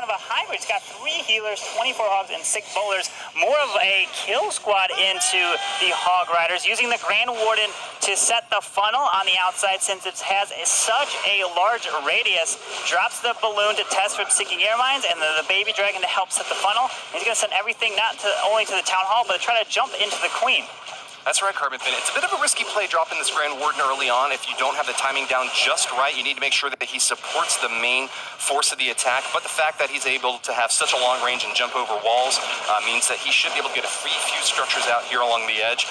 of a hybrid. He's got 3 healers, 24 hogs, and 6 bowlers. More of a kill squad into the Hog Riders, using the Grand Warden to set the funnel on the outside since it has such a large radius. Drops the balloon to test for sinking air mines, and the baby dragon to help set the funnel. He's going to send everything not only to the Town Hall, but to try to jump into the Queen. That's right, Carbon Fin. It's a bit of a risky play dropping this Grand Warden early on. If you don't have the timing down just right, you need to make sure that he supports the main force of the attack. But the fact that he's able to have such a long range and jump over walls means that he should be able to get a few structures out here along the edge.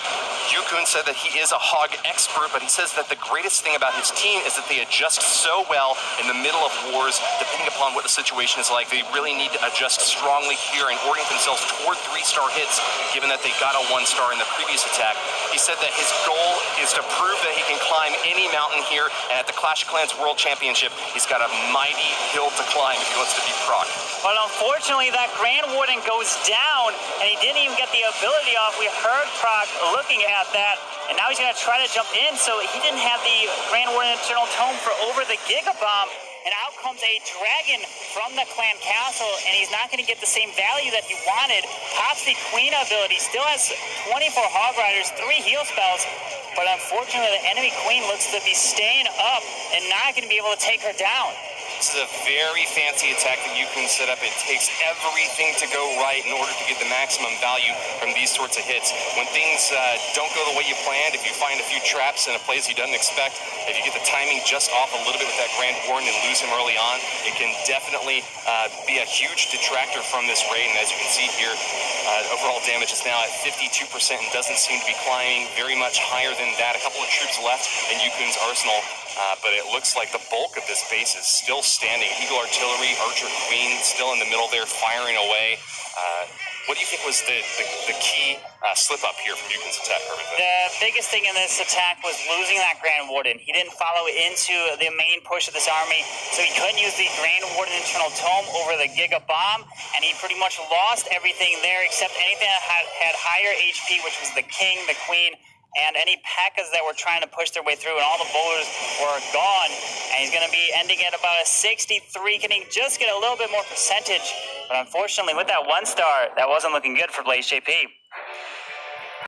Yukun said that he is a hog expert, but he says that the greatest thing about his team is that they adjust so well in the middle of wars, depending upon what the situation is like. They really need to adjust strongly here and orient themselves toward 3-star hits, given that they got a 1-star in the previous attack. He said that his goal is to prove that he can climb any mountain here, and at the Clash of Clans World Championship, he's got a mighty hill to climb if he wants to beat Proc. But unfortunately, that Grand Warden goes down, and he didn't even get the ability off. We heard Proc looking at that, and now he's going to try to jump in, so he didn't have the Grand Warden Eternal Tome for over the Giga Bomb. And out comes a dragon from the clan castle, and he's not going to get the same value that he wanted. Pops the Queen ability, still has 24 Hog Riders, 3 heal spells, but unfortunately the enemy Queen looks to be staying up and not going to be able to take her down. This is a very fancy attack that you can set up. It takes everything to go right in order to get the maximum value from these sorts of hits. When things don't go the way you planned, if you find a few traps in a place you didn't expect, if you get the timing just off a little bit with that Grand Warden and lose him early on, it can definitely be a huge detractor from this raid. And as you can see here, overall damage is now at 52% and doesn't seem to be climbing very much higher than that. A couple of troops left in Yukun's arsenal. But it looks like the bulk of this base is still standing. Eagle Artillery, Archer Queen still in the middle there, firing away. What do you think was the key slip-up here from Yukun's attack, Herman? The biggest thing in this attack was losing that Grand Warden. He didn't follow into the main push of this army, so he couldn't use the Grand Warden Internal Tome over the Giga Bomb, and he pretty much lost everything there except anything that had higher HP, which was the King, the Queen, and any P.E.K.K.A.s that were trying to push their way through, and all the bowlers were gone. And he's going to be ending at about a 63, can he just get a little bit more percentage? But unfortunately, with that 1-star, that wasn't looking good for Blaze JP.